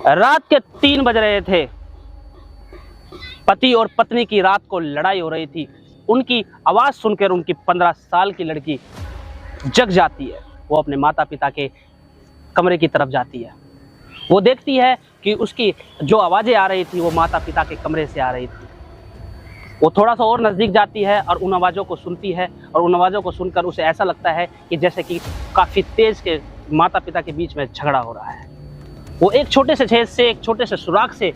रात के 3 बज रहे थे। पति और पत्नी की रात को लड़ाई हो रही थी। उनकी आवाज़ सुनकर उनकी 15 साल की लड़की जग जाती है। वो अपने माता पिता के कमरे की तरफ जाती है। वो देखती है कि उसकी जो आवाज़ें आ रही थी वो माता पिता के कमरे से आ रही थी। वो थोड़ा सा और नज़दीक जाती है और उन आवाज़ों को सुनती है, और उन आवाज़ों को सुनकर उसे ऐसा लगता है कि जैसे कि काफ़ी तेज़ के माता पिता के बीच में झगड़ा हो रहा है। वो एक छोटे से छेद से, एक छोटे से सुराग से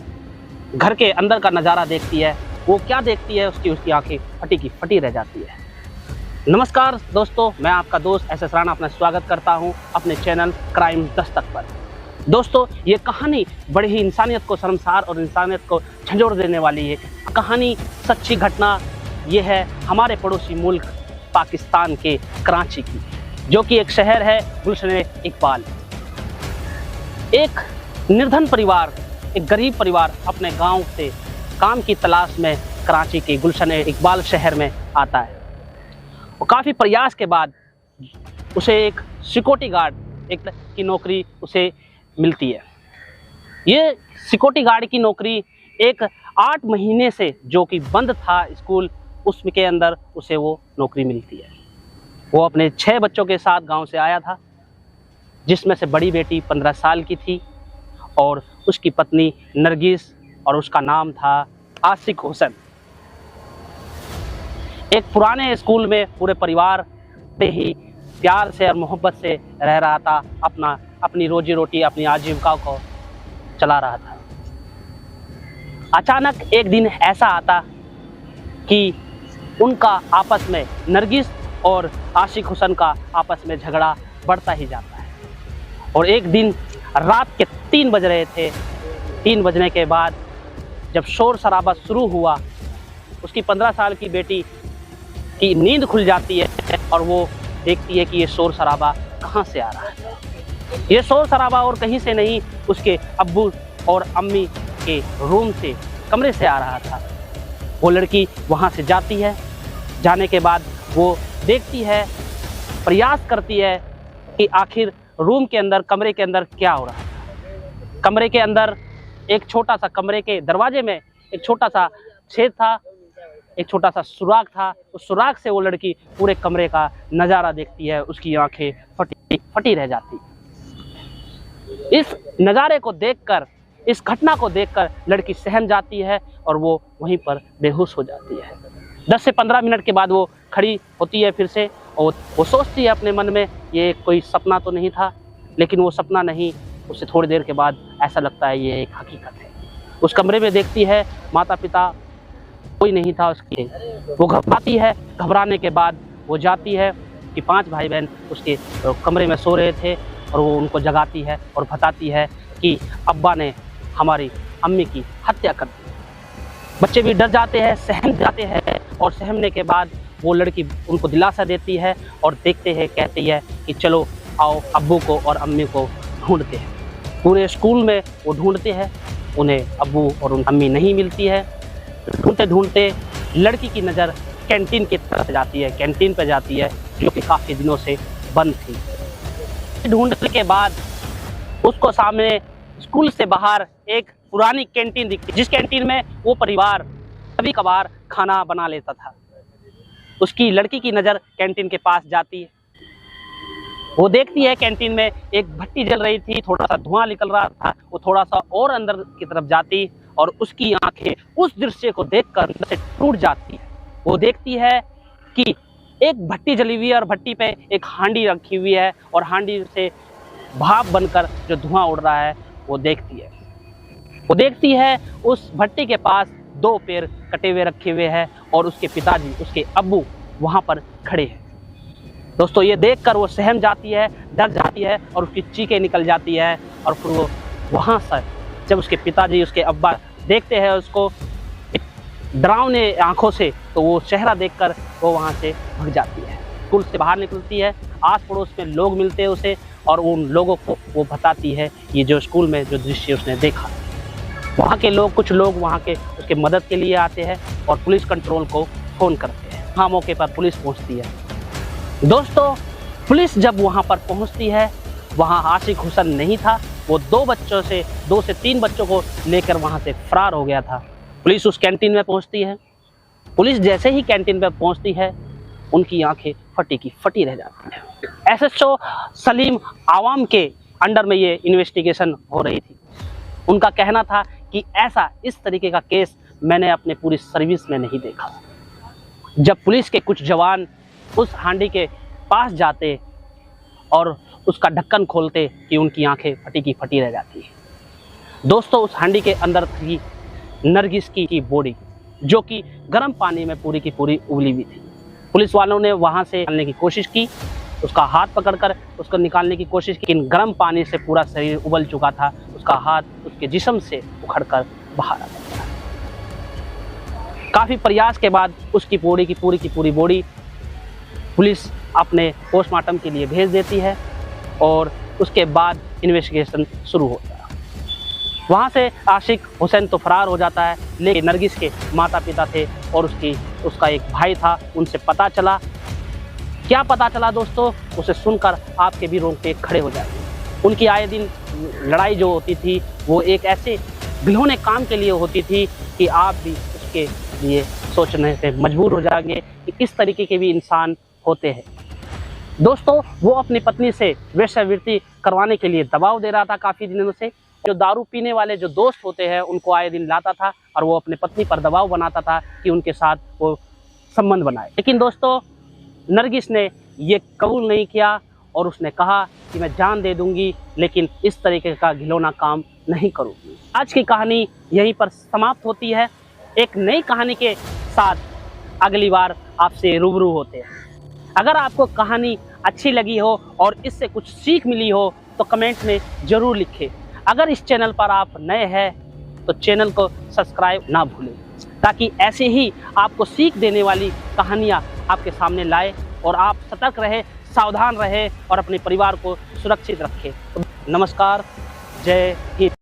घर के अंदर का नज़ारा देखती है। वो क्या देखती है, उसकी आंखें फटी की फटी रह जाती है। नमस्कार दोस्तों, मैं आपका दोस्त एस एस राणा अपना स्वागत करता हूं अपने चैनल क्राइम दस्तक पर। दोस्तों, ये कहानी बड़ी ही इंसानियत को शर्मसार और इंसानियत को झंझोड़ देने वाली है। कहानी सच्ची घटना ये है हमारे पड़ोसी मुल्क पाकिस्तान के कराची की, जो कि एक शहर है गुलशन-ए-इकबाल। एक निर्धन परिवार, एक गरीब परिवार अपने गांव से काम की तलाश में कराची के गुलशन-ए-इकबाल शहर में आता है। और काफ़ी प्रयास के बाद उसे एक सिक्योरिटी गार्ड की नौकरी उसे मिलती है। ये सिक्योरिटी गार्ड की नौकरी एक 8 महीने से जो कि बंद था स्कूल, उसके अंदर उसे वो नौकरी मिलती है। वो अपने 6 बच्चों के साथ गांव से आया था, जिसमें से बड़ी बेटी 15 साल की थी और उसकी पत्नी नरगिस, और उसका नाम था आशिक हुसैन। एक पुराने स्कूल में पूरे परिवार पे ही प्यार से और मोहब्बत से रह रहा था, अपनी रोजी रोटी, अपनी आजीविका को चला रहा था। अचानक एक दिन ऐसा आता कि उनका आपस में, नरगिस और आशिक हुसैन का आपस में झगड़ा बढ़ता ही जाता है। और एक दिन रात के 3 बज रहे थे। 3 बजने के बाद जब शोर शराबा शुरू हुआ, उसकी 15 साल की बेटी की नींद खुल जाती है और वो देखती है कि ये शोर शराबा कहाँ से आ रहा है। ये शोर शराबा और कहीं से नहीं, उसके अब्बू और अम्मी के रूम से, कमरे से आ रहा था। वो लड़की वहाँ से जाती है। जाने के बाद वो देखती है, प्रयास करती है कि आखिर रूम के अंदर, कमरे के अंदर क्या हो रहा है। कमरे के अंदर एक छोटा सा, कमरे के दरवाजे में एक छोटा सा छेद था, एक छोटा सा सुराग था। उस सुराग से वो लड़की पूरे कमरे का नज़ारा देखती है। उसकी आंखें फटी रह जाती। इस नज़ारे को देखकर, इस घटना को देखकर लड़की सहम जाती है और वो वहीं पर बेहोश हो जाती है। 10 से 15 मिनट के बाद वो खड़ी होती है फिर से, और वो सोचती है अपने मन में, ये कोई सपना तो नहीं था। लेकिन वो सपना नहीं, उससे थोड़ी देर के बाद ऐसा लगता है ये एक हकीकत है। उस कमरे में देखती है माता पिता कोई नहीं था उसके। वो घबराती है। घबराने के बाद वो जाती है कि 5 भाई बहन उसके कमरे में सो रहे थे, और वो उनको जगाती है और बताती है कि अब्बा ने हमारी अम्मी की हत्या कर दी। बच्चे भी डर जाते हैं, सहम जाते हैं, और सहमने के बाद वो लड़की उनको दिलासा देती है और देखते हैं, कहती है कि चलो आओ अब्बू को और अम्मी को ढूंढते हैं। पूरे स्कूल में वो ढूंढते हैं, उन्हें अब्बू और उन अम्मी नहीं मिलती है। ढूंढते ढूंढते लड़की की नज़र कैंटीन की तरफ जाती है। कैंटीन पर जाती है जो कि काफ़ी दिनों से बंद थी। ढूंढने के बाद उसको सामने स्कूल से बाहर एक पुरानी कैंटीन दिखती, जिस कैंटीन में वो परिवार कभी कभार खाना बना लेता था। उसकी लड़की की नज़र कैंटीन के पास जाती है। वो देखती है कैंटीन में एक भट्टी जल रही थी, थोड़ा सा धुआं निकल रहा था। वो थोड़ा सा और अंदर की तरफ जाती और उसकी आंखें उस दृश्य को देखकर अंदर से टूट जाती है। वो देखती है कि एक भट्टी जली हुई है और भट्टी पे एक हांडी रखी हुई है, और हांडी से भाप बनकर जो धुआं उड़ रहा है वो देखती है। वो देखती है उस भट्टी के पास 2 पैर कटे हुए रखे हुए हैं, और उसके पिताजी, उसके अब्बू वहाँ पर खड़े हैं। दोस्तों, ये देखकर वो सहम जाती है, डर जाती है, और उसकी चीखें निकल जाती है। और फिर वो वहाँ से जब उसके पिताजी, उसके अब्बा देखते हैं उसको डरावने आंखों से, तो वो चेहरा देखकर वो वहाँ से भाग जाती है। स्कूल से बाहर निकलती है। आस पड़ोस में लोग मिलते हैं उसे, और उन लोगों को वो बताती है ये जो स्कूल में जो दृश्य उसने देखा। वहाँ के लोग, कुछ लोग वहाँ के उसके मदद के लिए आते हैं और पुलिस कंट्रोल को फ़ोन करते हैं। वहाँ मौके पर पुलिस पहुँचती है। दोस्तों, पुलिस जब वहाँ पर पहुँचती है, वहाँ आशिक हुसैन नहीं था, वो 2 से 3 बच्चों को लेकर वहाँ से फरार हो गया था। पुलिस उस कैंटीन में पहुँचती है। पुलिस जैसे ही कैंटीन में पहुँचती है, उनकी आंखें फटी की फटी रह जाती है। एसएचओ सलीम आवाम के अंडर में ये इन्वेस्टिगेशन हो रही थी। उनका कहना था कि ऐसा इस तरीके का केस मैंने अपने पूरी सर्विस में नहीं देखा। जब पुलिस के कुछ जवान उस हांडी के पास जाते और उसका ढक्कन खोलते कि उनकी आंखें फटी की फटी रह जाती है। दोस्तों, उस हांडी के अंदर थी नरगिस की बॉडी, जो कि गर्म पानी में पूरी की पूरी उबली हुई थी। पुलिस वालों ने वहां से निकालने की कोशिश की, उसका हाथ पकड़कर उसको निकालने की कोशिश की, लेकिन गर्म पानी से पूरा शरीर उबल चुका था। उसका हाथ उसके जिस्म से उखड़कर बाहर आ गया। काफ़ी प्रयास के बाद उसकी पूरी की पूरी बॉडी पुलिस अपने पोस्टमार्टम के लिए भेज देती है और उसके बाद इन्वेस्टिगेशन शुरू होता है। वहाँ से आशिक हुसैन तो फरार हो जाता है, लेकिन नरगिस के माता पिता थे और उसका एक भाई था। उनसे पता चला, क्या पता चला दोस्तों, उसे सुनकर आपके भी रोंगटे खड़े हो जाएंगे। उनकी आए दिन लड़ाई जो होती थी वो एक ऐसे घिनौने काम के लिए होती थी कि आप भी उसके लिए सोचने से मजबूर हो जाएंगे कि किस तरीके के भी इंसान होते हैं। दोस्तों, वो अपनी पत्नी से वेश्यावृत्ति करवाने के लिए दबाव दे रहा था काफ़ी दिनों से। जो दारू पीने वाले जो दोस्त होते हैं उनको आए दिन लाता था और वो अपनी पत्नी पर दबाव बनाता था कि उनके साथ वो संबंध बनाए। लेकिन दोस्तों, नरगिस ने ये कबूल नहीं किया और उसने कहा कि मैं जान दे दूंगी, लेकिन इस तरीके का घिनौना काम नहीं करूंगी। आज की कहानी यहीं पर समाप्त होती है। एक नई कहानी के साथ अगली बार आपसे रूबरू होते हैं। अगर आपको कहानी अच्छी लगी हो और इससे कुछ सीख मिली हो तो कमेंट में ज़रूर लिखें। अगर इस चैनल पर आप नए हैं तो चैनल को सब्सक्राइब ना भूलें, ताकि ऐसे ही आपको सीख देने वाली कहानियाँ आपके सामने लाए और आप सतर्क रहे, सावधान रहे और अपने परिवार को सुरक्षित रखें। नमस्कार, जय हिंद।